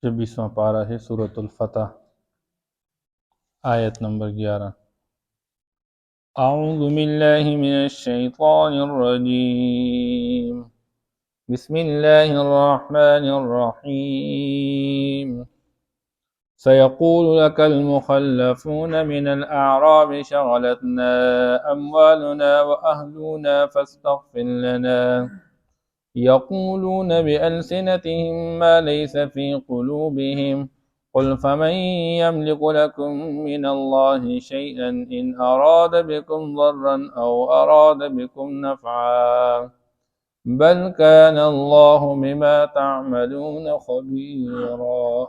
26واں پارہ ہے سورۃ الفتح، آیت نمبر 11۔ اعوذ باللہ من الشیطان الرجیم، بسم اللہ الرحمن الرحیم۔ سيقول لك المخلفون من الأعراب شغلتنا أموالنا وأهلنا فاستغفر لنا، يقولون بألسنتهم ما ليس في قلوبهم، قل فمن يملك لكم من الله شيئا إن أراد بكم ضرا أو أراد بكم نفعا، بل كان الله بما تعملون خبيرا۔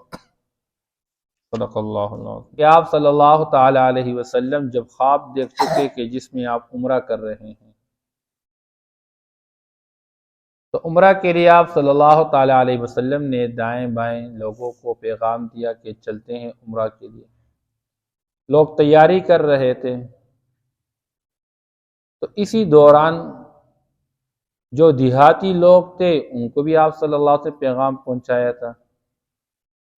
صدق اللہ العظیم۔ کہ آپ صلی اللہ تعالی علیہ وسلم جب خواب دیکھ چکے کہ جس میں آپ عمرہ کر رہے ہیں، تو عمرہ کے لیے آپ صلی اللہ تعالی علیہ وسلم نے دائیں بائیں لوگوں کو پیغام دیا کہ چلتے ہیں عمرہ کے لیے۔ لوگ تیاری کر رہے تھے، تو اسی دوران جو دیہاتی لوگ تھے ان کو بھی آپ صلی اللہ علیہ وسلم پیغام پہنچایا تھا،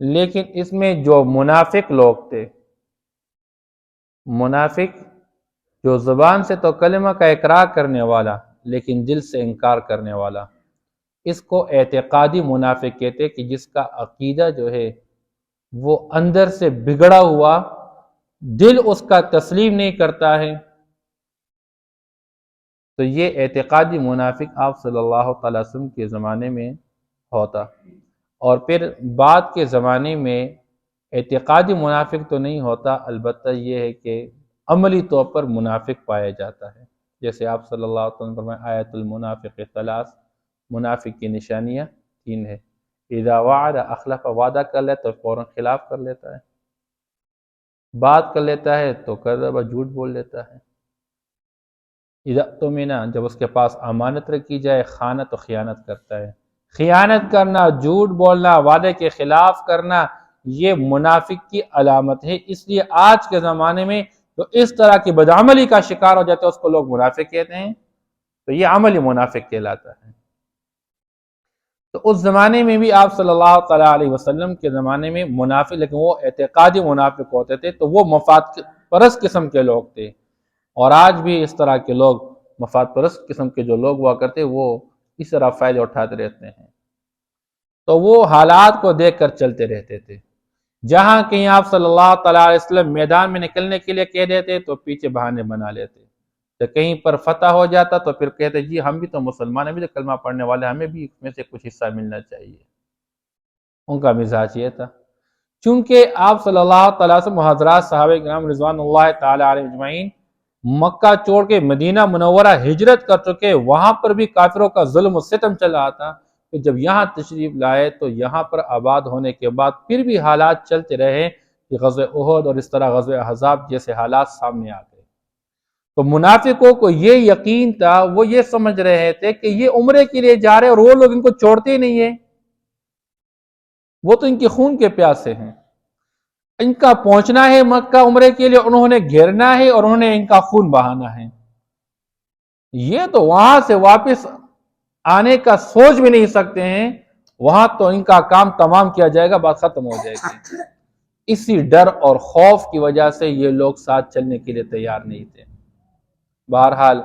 لیکن اس میں جو منافق لوگ تھے، منافق جو زبان سے تو کلمہ کا اقرار کرنے والا لیکن دل سے انکار کرنے والا، اس کو اعتقادی منافق کہتے کہ جس کا عقیدہ جو ہے وہ اندر سے بگڑا ہوا، دل اس کا تسلیم نہیں کرتا ہے، تو یہ اعتقادی منافق آپ صلی اللہ تعالی وسلم کے زمانے میں ہوتا۔ اور پھر بعد کے زمانے میں اعتقادی منافق تو نہیں ہوتا، البتہ یہ ہے کہ عملی طور پر منافق پایا جاتا ہے، جیسے آپ صلی اللہ علیہ وسلم فرمائے آیت المنافق ثلاث، منافق کی نشانیاں 3 ہے۔ اذا وعد اخلف، وعدہ کر لیتا تو فوراً خلاف کر لیتا ہے، بات کر لیتا ہے تو کذب، جھوٹ بول لیتا ہے۔ اذا اؤتمن، جب اس کے پاس امانت رکھی جائے، خانت، تو خیانت کرتا ہے۔ خیانت کرنا، جھوٹ بولنا، وعدے کے خلاف کرنا، یہ منافق کی علامت ہے۔ اس لیے آج کے زمانے میں جو اس طرح کی بدعملی کا شکار ہو جاتے ہیں اس کو لوگ منافق کہتے ہیں، تو یہ عملی منافق کہلاتا ہے۔ تو اس زمانے میں بھی آپ صلی اللہ تعالیٰ علیہ وسلم کے زمانے میں منافق، لیکن وہ اعتقادی منافق ہوتے تھے، تو وہ مفاد پرست قسم کے لوگ تھے، اور آج بھی اس طرح کے لوگ مفاد پرست قسم کے جو لوگ ہوا کرتے وہ اس طرح فائدے اٹھاتے رہتے ہیں، تو وہ حالات کو دیکھ کر چلتے رہتے تھے۔ جہاں کہیں آپ صلی اللہ تعالیٰ علیہ وسلم میدان میں نکلنے کے لیے کہہ دیتے تو پیچھے بہانے بنا لیتے، تو کہیں پر فتح ہو جاتا تو پھر کہتے جی ہم بھی تو مسلمان ہیں، ہم بھی تو کلمہ پڑھنے والے، ہمیں بھی اس میں سے کچھ حصہ ملنا چاہیے۔ ان کا مزاج یہ تھا۔ چونکہ آپ صلی اللہ تعالیٰ سے حضرات صحابہ کرام رضوان اللہ تعالیٰ علیہ اجمعین مکہ چھوڑ کے مدینہ منورہ ہجرت کر چکے، وہاں پر بھی کافروں کا ظلم و ستم چل رہا تھا، کہ جب یہاں تشریف لائے تو یہاں پر آباد ہونے کے بعد پھر بھی حالات چلتے رہے کہ غزوہ احد اور اس طرح غزوہ احزاب جیسے حالات سامنے آ گئے۔ تو منافقوں کو یہ یقین تھا، وہ یہ سمجھ رہے تھے کہ یہ عمرے کے لیے جا رہے اور وہ لوگ ان کو چھوڑتے ہی نہیں ہیں، وہ تو ان کے خون کے پیاسے ہیں، ان کا پہنچنا ہے مکہ عمرے کے لیے، انہوں نے گھیرنا ہے اور انہوں نے ان کا خون بہانا ہے، یہ تو وہاں سے واپس آنے کا سوچ بھی نہیں سکتے ہیں، وہاں تو ان کا کام تمام کیا جائے گا، بات ختم ہو جائے گی۔ اسی ڈر اور خوف کی وجہ سے یہ لوگ ساتھ چلنے کے لیے تیار نہیں تھے۔ بہرحال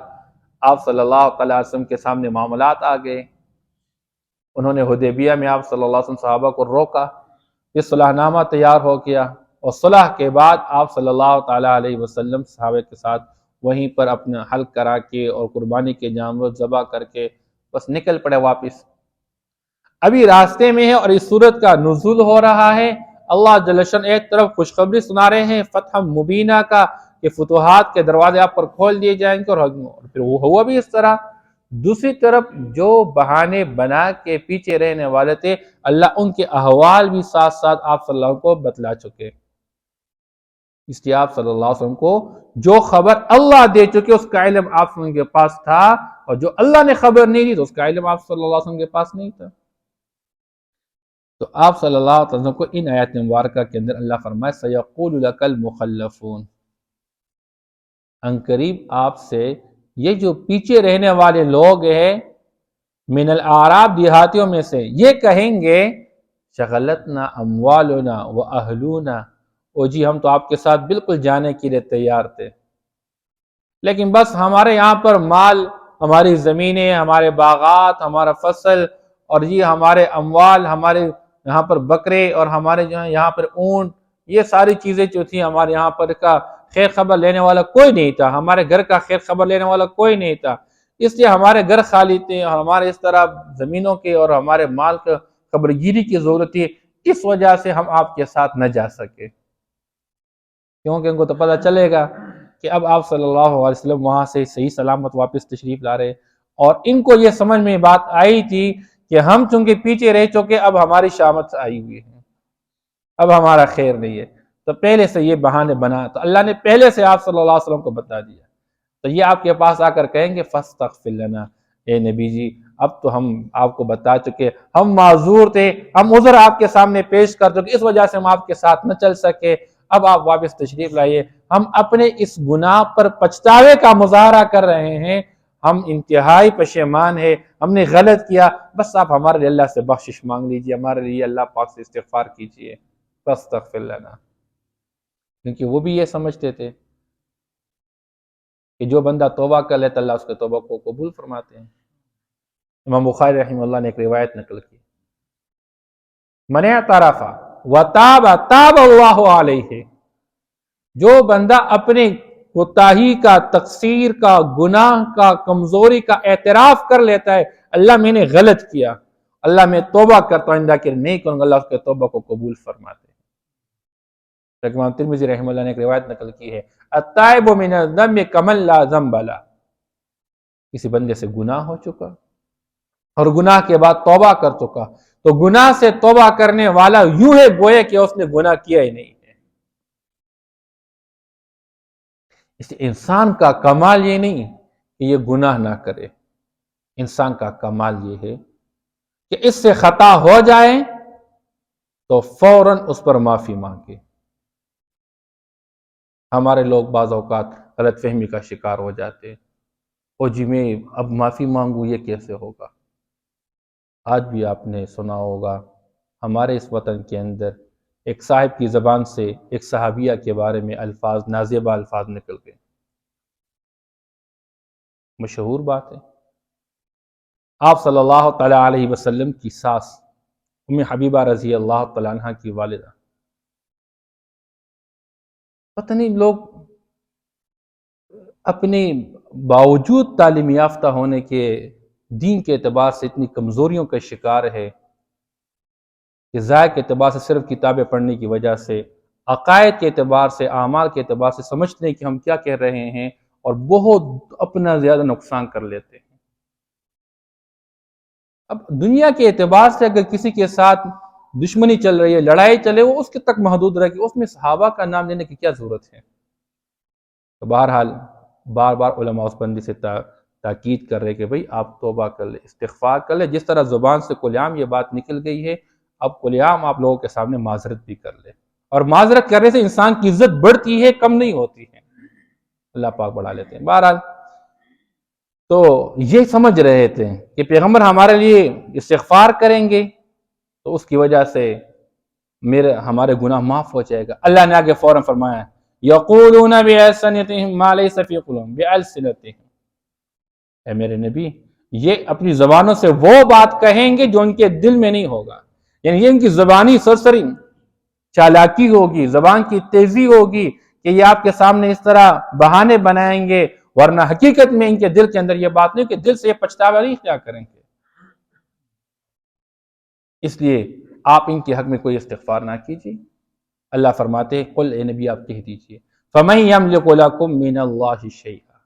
آپ صلی اللہ علیہ وسلم کے سامنے معاملات آ گئے، انہوں نے حدیبیہ میں آپ صلی اللہ علیہ وسلم صحابہ کو روکا، یہ صلح نامہ تیار ہو گیا، اور صلح کے بعد آپ صلی اللہ تعالیٰ علیہ وسلم صحابہ کے ساتھ وہیں پر اپنا حلق کرا کے اور قربانی کے جانور ذبح کر کے بس نکل پڑے واپس۔ ابھی راستے میں ہے اور اس سورت کا نزول ہو رہا ہے، اللہ جل شانہ ایک طرف خوشخبری سنا رہے ہیں فتح مبینہ کا، کہ فتوحات کے دروازے آپ پر کھول دیے جائیں گے، اور پھر وہ ہوا بھی اس طرح۔ دوسری طرف جو بہانے بنا کے پیچھے رہنے والے تھے، اللہ ان کے احوال بھی ساتھ ساتھ آپ صلی اللہ علیہ وسلم کو بتلا چکے، اس لیے آپ صلی اللہ علیہ وسلم کو جو خبر اللہ دے چکے اس کا علم آپ صلی اللہ علیہ وسلم کے پاس تھا، اور جو اللہ نے خبر نہیں دی تو اس کا علم آپ صلی اللہ علیہ وسلم کے پاس نہیں تھا۔ تو آپ صلی اللہ علیہ وسلم کو ان آیات مبارکہ کے اندر اللہ فرمائے سَيَقُولُ لَكَ الْمُخَلَّفُونَ، عنقریب آپ سے یہ جو پیچھے رہنے والے لوگ ہیں من الاعراب، دیہاتیوں میں سے، یہ کہیں گے شغلتنا اموالنا و اہلونا، او جی ہم تو آپ کے ساتھ بالکل جانے کے لیے تیار تھے، لیکن بس ہمارے یہاں پر مال، ہماری زمینیں، ہمارے باغات، ہمارا فصل، اور یہ ہمارے اموال، ہمارے یہاں پر بکرے، اور ہمارے جو ہے یہاں پر اونٹ، یہ ساری چیزیں جو تھیں ہمارے یہاں پر کا خیر خبر لینے والا کوئی نہیں تھا، ہمارے گھر کا خیر خبر لینے والا کوئی نہیں تھا، اس لیے ہمارے گھر خالی تھے، اور ہمارے اس طرح زمینوں کے اور ہمارے مال کا خبر گیری کی ضرورت تھی، اس وجہ سے ہم آپ کے ساتھ نہ جا سکے، کیونکہ ان کو تو پتہ چلے گا کہ اب آپ صلی اللہ علیہ وسلم وہاں سے صحیح سلامت واپس تشریف لا رہے، اور ان کو یہ سمجھ میں بات آئی تھی کہ ہم چونکہ پیچھے رہ چکے، اب ہماری شامت آئی ہوئی ہے، اب ہمارا خیر نہیں ہے، تو پہلے سے یہ بہانے بنا، تو اللہ نے پہلے سے آپ صلی اللہ علیہ وسلم کو بتا دیا، تو یہ آپ کے پاس آ کر کہیں گے فاستغفر لنا، اے نبی جی اب تو ہم آپ کو بتا چکے، ہم معذور تھے، ہم عذر آپ کے سامنے پیش کر چکے، اس وجہ سے ہم آپ کے ساتھ نہ چل سکے، اب آپ واپس تشریف لائیے، ہم اپنے اس گناہ پر پچھتاوے کا مظاہرہ کر رہے ہیں، ہم انتہائی پشیمان ہیں، ہم نے غلط کیا، بس آپ ہمارے لیے اللہ سے بخشش مانگ لیجئے، ہمارے لیے اللہ پاک سے استغفار کیجئے، فاستغفر لنا، کیونکہ وہ بھی یہ سمجھتے تھے کہ جو بندہ توبہ کر لیتا اللہ اس کے توبہ کو قبول فرماتے ہیں۔ امام بخاری رحمہ اللہ نے ایک روایت نقل کی، من اعترف وتاب تاب اللہ علیہ، جو بندہ اپنے کوتاہی کا، تقصیر کا، گناہ کا، کمزوری کا اعتراف کر لیتا ہے، اللہ میں نے غلط کیا، اللہ میں توبہ کرتا ہوں، آئندہ کہ نہیں کروں گا، اللہ اس کے توبہ کو قبول فرماتے ہیں۔ امام ترمذی رحمہ اللہ نے ایک روایت نقل کی ہے، التائب من الذنب کمن لا ذنب له، کسی بندے سے گناہ ہو چکا اور گناہ کے بعد توبہ کر چکا، تو گناہ سے توبہ کرنے والا یوں ہے گویا کہ اس نے گناہ کیا ہی نہیں ہے۔ اس انسان کا کمال یہ نہیں کہ یہ گناہ نہ کرے، انسان کا کمال یہ ہے کہ اس سے خطا ہو جائے تو فوراً اس پر معافی مانگے۔ ہمارے لوگ بعض اوقات غلط فہمی کا شکار ہو جاتے، او جی میں اب معافی مانگوں یہ کیسے ہوگا؟ آج بھی آپ نے سنا ہوگا ہمارے اس وطن کے اندر ایک صاحب کی زبان سے ایک صحابیہ کے بارے میں الفاظ، نازیبہ الفاظ نکل گئے، مشہور بات ہے، آپ صلی اللہ تعالیٰ علیہ وسلم کی ساس ام حبیبہ رضی اللہ تعالیٰ عنہ کی والدہ، پتہ نہیں لوگ اپنے باوجود تعلیم یافتہ ہونے کے، دین کے اعتبار سے اتنی کمزوریوں کا شکار ہے کہ ذائقہ کے اعتبار سے صرف کتابیں پڑھنے کی وجہ سے، عقائد کے اعتبار سے، اعمال کے اعتبار سے سمجھتے ہیں کہ ہم کیا کہہ رہے ہیں، اور بہت اپنا زیادہ نقصان کر لیتے ہیں۔ اب دنیا کے اعتبار سے اگر کسی کے ساتھ دشمنی چل رہی ہے، لڑائی چلے، وہ اس کے تک محدود رہے گی، اس میں صحابہ کا نام لینے کی کیا ضرورت ہے؟ تو بہرحال بار بار علماء اس بندی سے تاکید کر رہے کہ بھئی آپ توبہ کر لیں، استغفار کر لیں، جس طرح زبان سے کل عام یہ بات نکل گئی ہے، اب کل عام آپ لوگوں کے سامنے معذرت بھی کر لیں، اور معذرت کرنے سے انسان کی عزت بڑھتی ہے، کم نہیں ہوتی ہے، اللہ پاک بڑھا لیتے ہیں۔ بہرحال تو یہ سمجھ رہے تھے کہ پیغمبر ہمارے لیے استغفار کریں گے تو اس کی وجہ سے ہمارے گناہ معاف ہو جائے گا۔ اللہ نے آگے فوراً فرمایا یقولون بألسنتهم ما ليس في قلوبهم بألسنتهم، اے میرے نبی یہ اپنی زبانوں سے وہ بات کہیں گے جو ان کے دل میں نہیں ہوگا، یعنی یہ ان کی زبانی سرسری چالاکی ہوگی، زبان کی تیزی ہوگی کہ یہ آپ کے سامنے اس طرح بہانے بنائیں گے، ورنہ حقیقت میں ان کے دل کے اندر یہ بات نہیں کہ دل سے یہ پچھتاوا نہیں کیا کریں گے۔ اس لیے آپ ان کے حق میں کوئی استغفار نہ کیجیے۔ اللہ فرماتے ہیں قل اے نبی آپ کہہ دیجیے فَمَن يَمْلِكُ لَكُم مِّنَ اللَّهِ شَيْئًا،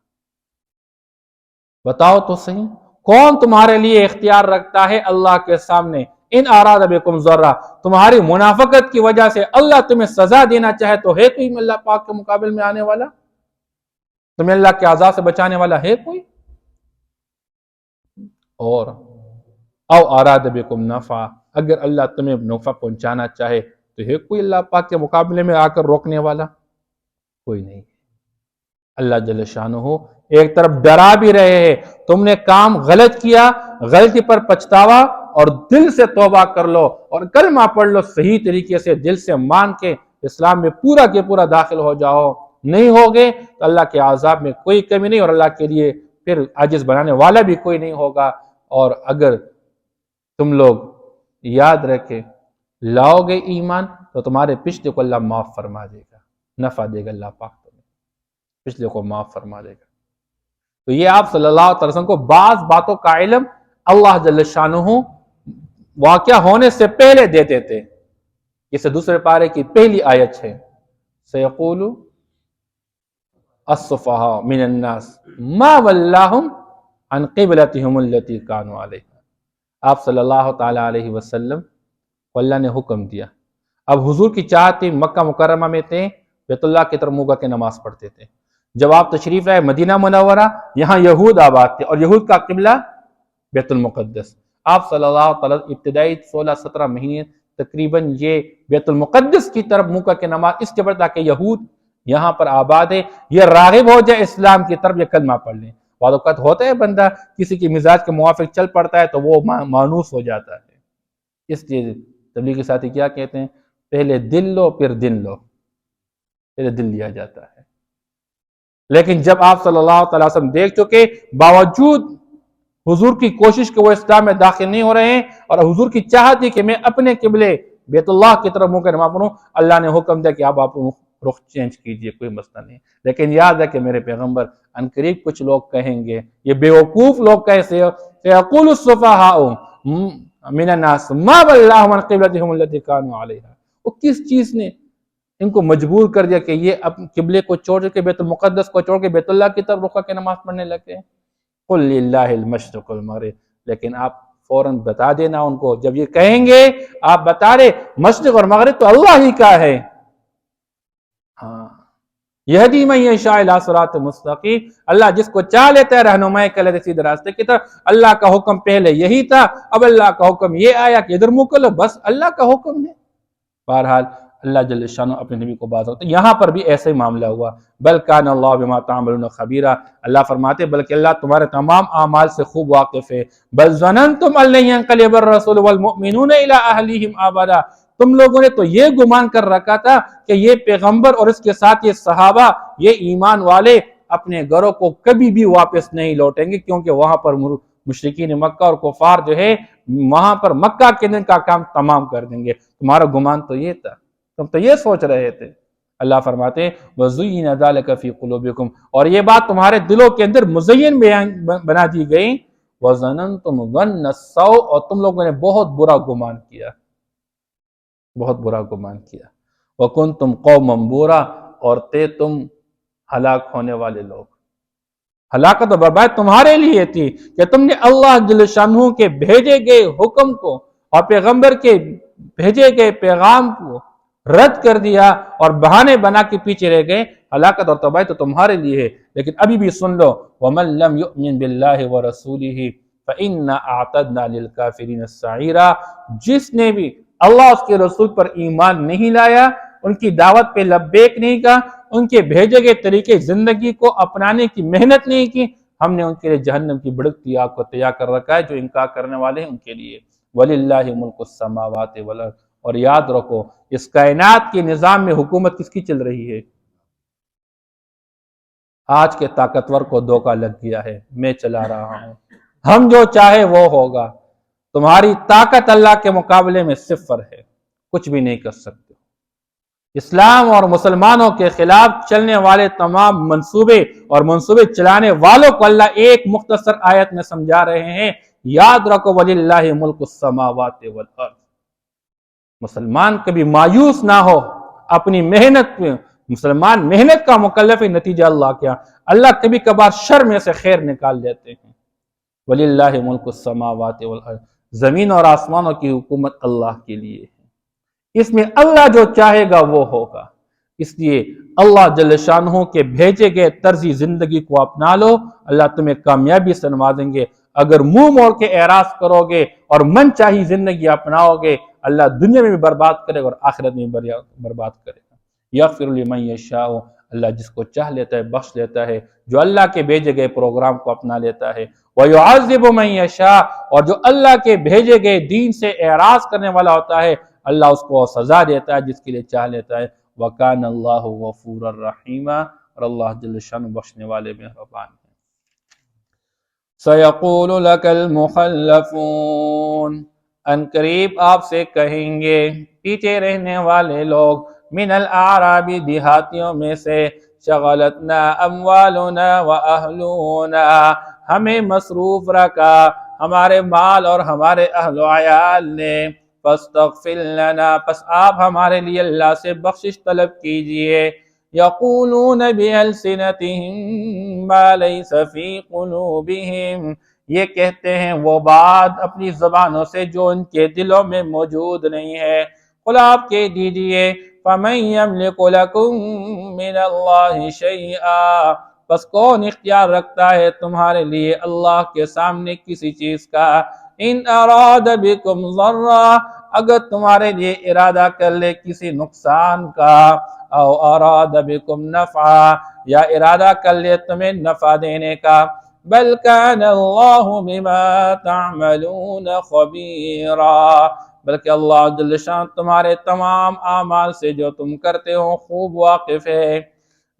بتاؤ تو صحیح کون تمہارے لیے اختیار رکھتا ہے اللہ کے سامنے، ان اراد بکم ضرا، تمہاری منافقت کی وجہ سے اللہ تمہیں سزا دینا چاہے تو ہے کوئی اللہ پاک کے مقابل میں آنے والا؟ تمہیں اللہ کے عذاب سے بچانے والا ہے کوئی؟ اور او اراد بکم نفع، اگر اللہ تمہیں نفع پہنچانا چاہے تو ہے کوئی اللہ پاک کے مقابلے میں آ کر روکنے والا؟ کوئی نہیں۔ اللہ جل شانہ ایک طرف ڈرا بھی رہے ہیں، تم نے کام غلط کیا، غلطی پر پچھتاوا، اور دل سے توبہ کر لو اور کلمہ پڑھ لو صحیح طریقے سے، دل سے مان کے اسلام میں پورا کے پورا داخل ہو جاؤ. نہیں ہوگے تو اللہ کے عذاب میں کوئی کمی نہیں، اور اللہ کے لیے پھر عاجز بنانے والا بھی کوئی نہیں ہوگا. اور اگر تم لوگ یاد رکھے لاؤ گے ایمان تو تمہارے پچھلے کو اللہ معاف فرما دے گا، نفع دے گا اللہ پاک تمہیں، پچھلے کو معاف فرما دے گا. تو یہ آپ صلی اللہ علیہ وسلم کو بعض باتوں کا علم اللہ جل شانہ واقعہ ہونے سے پہلے دیتے تھے. جسے دوسرے پارے کی پہلی آیت ہے، سیقول السفہاء من الناس ما ولاہم عن قبلتہم التی کانوا علیہا. آپ صلی اللہ تعالی علیہ وسلم کو اللہ نے حکم دیا. اب حضور کی چاہت تھی، مکہ مکرمہ میں تھے، بیت اللہ کی طرف منہ کر کے نماز پڑھتے تھے. جب آپ تشریف لائے مدینہ منورہ، یہاں یہود آباد تھے اور یہود کا قبلہ بیت المقدس. آپ صلی اللہ تعالی ابتدائی 16-17 مہینے تقریباً یہ بیت المقدس کی طرف منہ کر کے نماز اس کے بعد تاکہ یہود یہاں پر آباد ہے، یہ راغب ہو جائے اسلام کی طرف، یہ کلمہ پڑھ لیں. بعض اوقات ہوتا ہے بندہ کسی کی مزاج کے موافق چل پڑتا ہے تو وہ مانوس ہو جاتا ہے. اس لیے تبلیغی ساتھی کیا کہتے ہیں، پہلے دل لو پھر دن لو، پہلے دل لیا جاتا ہے. لیکن جب آپ صلی اللہ علیہ وسلم دیکھ چکے باوجود حضور کی کوشش کہ وہ اسلام میں داخل نہیں ہو رہے ہیں، اور حضور کی چاہت تھی کہ میں اپنے قبلے بیت اللہ کی طرف منہ کر نماز پڑھوں، اللہ نے حکم دیا کہ آپ رخ چینج کیجئے، کوئی مسئلہ نہیں. لیکن یاد ہے کہ میرے پیغمبر عنقریب کچھ لوگ کہیں گے، یہ بیوقوف لوگ کیسے سیقول السفہاء من الناس ما ولاہم عن قبلتہم التی کانوا علیہا. وہ کس چیز نے ان کو مجبور کر دیا کہ یہ اپنے قبلے کو چھوڑ کے بیت المقدس کو چھوڑ کے بیت اللہ کی طرف رخ کر کے نماز پڑھنے لگے؟ قل للہ المشرق والمغرب. لیکن آپ فوراً بتا دینا ان کو، جب یہ کہیں گے آپ بتا رہے مشرق اور مغرب تو اللہ ہی کا ہے. ہاں، یہدی من یشاء الی صراط مستقیم، اللہ جس کو چاہ لیتا ہے رہنمائی کر لیتا ہے سیدھے راستے کی طرف. اللہ کا حکم پہلے یہی تھا، اب اللہ کا حکم یہ آیا کہ ادھر منہ کر لو، بس اللہ کا حکم ہے. بہرحال اللہ جل شانہ اپنے نبی کو باز ہوتا ہے. یہاں پر بھی ایسا ہی معاملہ ہوا، بل کان اللہ بما تعملون خبیرا. اللہ فرماتے بلکہ اللہ تمہارے تمام اعمال سے خوب واقف ہے. بل ظننتم ان لن ينقلب الرسول والمؤمنون الى اهلهم ابدا. تم لوگوں نے تو یہ گمان کر رکھا تھا کہ یہ پیغمبر اور اس کے ساتھ یہ صحابہ، یہ ایمان والے اپنے گھروں کو کبھی بھی واپس نہیں لوٹیں گے، کیونکہ وہاں پر مشرکین مکہ اور کفار جو ہے وہاں پر مکہ کے دن کا کام تمام کر دیں گے. تمہارا گمان تو یہ تھا، تم تو یہ سوچ رہے تھے. اللہ فرماتے ہیں وَزُيِّنَ ذَلِكَ فِي قُلُوبِكُمْ، اور یہ بات تمہارے دلوں کے اندر مزین بنا دی گئی. وَظَنَنْتُمْ ظَنَّ السَّوْءِ، اور تم لوگوں نے بہت برا گمان کیا، بہت برا گمان کیا. وَكُنْتُمْ قَوْمًا بُورًا، اور تھے تم ہلاک ہونے والے لوگ. ہلاکت و برباد تمہارے لیے تھی کہ تم نے اللہ جل شانہ کے بھیجے گئے حکم کو اور پیغمبر کے بھیجے گئے پیغام کو رد کر دیا اور بہانے بنا کے پیچھے رہ گئے. ہلاکت اور تباہی تو تمہارے لیے ہے. لیکن ابھی بھی سن لو، وَمَن لَّمْ يُؤْمِن بِاللَّهِ وَرَسُولِهِ فَإِنَّا أَعْتَدْنَا لِلْكَافِرِينَ السَّعِيرًا. جس نے بھی اللہ اس کے رسول پر ایمان نہیں لایا، ان کی دعوت پہ لبیک نہیں کہا، ان کے بھیجے گئے طریقے زندگی کو اپنانے کی محنت نہیں کی، ہم نے ان کے لیے جہنم کی بھڑکتی آگ کو تیار کر رکھا ہے جو انکار کرنے والے ہیں ان کے لیے. وَلِلَّهِ مُلْكُ السَّمَاوَاتِ وَالْأَرْضِ، اور یاد رکھو اس کائنات کے نظام میں حکومت کس کی چل رہی ہے؟ آج کے طاقتور کو دھوکہ لگ گیا ہے، میں چلا رہا ہوں، ہم جو چاہے وہ ہوگا. تمہاری طاقت اللہ کے مقابلے میں صفر ہے، کچھ بھی نہیں کر سکتے. اسلام اور مسلمانوں کے خلاف چلنے والے تمام منصوبے اور منصوبے چلانے والوں کو اللہ ایک مختصر آیت میں سمجھا رہے ہیں. یاد رکھو وَلِلَّهِ مُلْكُ السَّمَاوَاتِ وَالْأَرْضِ. مسلمان کبھی مایوس نہ ہو اپنی محنت میں، مسلمان محنت کا مکلف ہے، نتیجہ اللہ کیا، اللہ کبھی کبھار شر میں سے خیر نکال دیتے ہیں. وَلِلَّهِ مُلْكُ السَّمَاوَاتِ وَالْأَرْضِ. زمین اور آسمانوں کی حکومت اللہ کے لیے ہے، اس میں اللہ جو چاہے گا وہ ہوگا. اس لیے اللہ جل شانہ کے بھیجے گئے طرزی زندگی کو اپنا لو، اللہ تمہیں کامیابی سے نوازیں گے. اگر منہ موڑ کے اعراض کرو گے اور من چاہی زندگی اپناؤ گے، اللہ دنیا میں بھی برباد کرے گا اور آخرت میں بھی برباد کرے گا. یغفر لمن یشاء، اللہ جس کو چاہ لیتا ہے بخش لیتا ہے، جو اللہ کے بھیجے گئے پروگرام کو اپنا لیتا ہے۔ وَيُعَذِّبُ مَن يَشَاءُ، اور جو اللہ کے بھیجے گئے دین سے اعراض کرنے والا ہوتا ہے اللہ اس کو سزا دیتا ہے جس کے لیے چاہ لیتا ہے۔ وَكَانَ اللَّهُ غَفُورًا رَحِيمًا، اور اللہ جل شانہ بخشنے والے مہربان ہیں۔ سَيَقُولُ لَكَ الْمُخَلَّفُونَ، ان قریب آپ سے کہیں گے پیچھے رہنے والے لوگ، من الاعراب دیہاتیوں میں سے، شغلتنا اموالنا واہلونا، ہمیں مصروف رکھا ہمارے مال اور ہمارے اہل و عیال نے، فاستغفر لنا، پس آپ ہمارے لیے اللہ سے بخشش طلب کیجئے۔ یقولون بألسنتهم ما ليس في قلوبهم، یہ کہتے ہیں وہ بات اپنی زبانوں سے جو ان کے دلوں میں موجود نہیں ہے۔ قل آپ کہہ دیجئے فَمَن يَمْلِكُ لَكُم مِّنَ اللَّهِ شَيْئًا، بس کون اختیار رکھتا ہے تمہارے لیے اللہ کے سامنے کسی چیز کا، ان اراد بکم ضرا، اگر تمہارے لیے ارادہ کر لے کسی نقصان کا، او اراد بکم نفعا، یا ارادہ کر لے تمہیں نفع دینے کا، بل کان اللہ بما تعملون خبیرا، بلکہ اللہ جل شان تمہارے تمام اعمال سے جو تم کرتے ہو خوب واقف ہے۔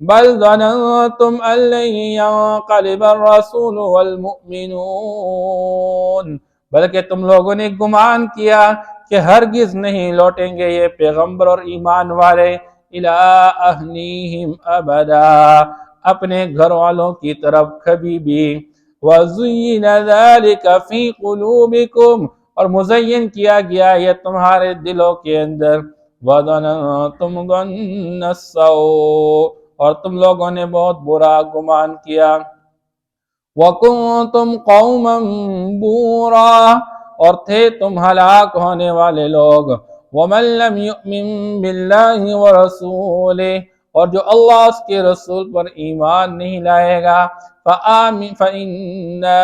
بل ظننتم ان لن ينقلب الرسول والمؤمنون، بلکہ تم لوگوں نے گمان کیا کہ ہرگز نہیں لوٹیں گے یہ پیغمبر اور ایمان والے، الی اہلیہم ابدا، اپنے گھر والوں کی طرف کبھی بھی، وَزُيِّنَ ذَلِكَ فِي قُلُوبِكُمْ، اور مزین کیا گیا یہ تمہارے دلوں کے اندر، وَظَنَنتُمْ ظَنَّ السَّوْءِ، اور تم لوگوں نے بہت برا گمان کیا، وَكُنْتُمْ قَوْمًا بُورًا، اور تھے تم ہلاک ہونے والے لوگ، وَمَن لَّمْ يُؤْمِن بِاللَّهِ وَرَسُولِهِ، اور جو اللہ اس کے رسول پر ایمان نہیں لائے گا، فَإِنَّا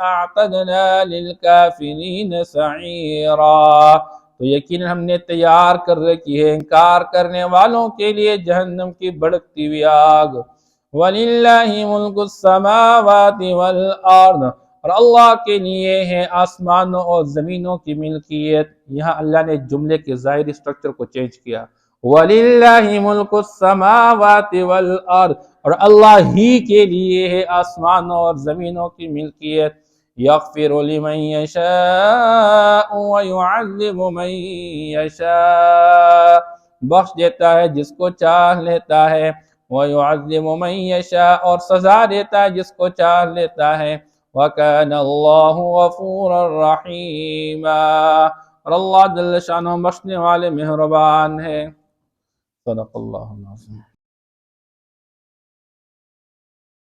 أَعْتَدْنَا لِلْكَافِرِينَ سَعِيرًا، تو یقیناً ہم نے تیار کر رکھی ہے انکار کرنے والوں کے لیے جہنم کی بھڑکتی ہوئی آگ۔ وَلِلَّهِ مُلْكُ السَّمَاوَاتِ وَالْأَرْضِ، اور اللہ کے لیے ہے آسمانوں اور زمینوں کی ملکیت۔ یہاں اللہ نے جملے کے ظاہری سٹرکچر کو چینج کیا، وَلِلَّهِ مُلْكُ السَّمَاوَاتِ وَالْأَرْضِ، اور اللہ ہی کے لیے ہے آسمانوں اور زمینوں کی ملکیت۔ یغفر لمن یشاء ویعذب من یشاء، بخش دیتا ہے جس کو چاہ لیتا ہے، وَيُعَذِّبُ مَن يَشَاءُ، اور سزا دیتا ہے جس کو چاہ لیتا ہے، وَكَانَ اللَّهُ غَفُورًا رَحِيمًا، اور اللہ جل شانہ بخشنے والے مہربان ہے۔ صدق اللہ العظیم۔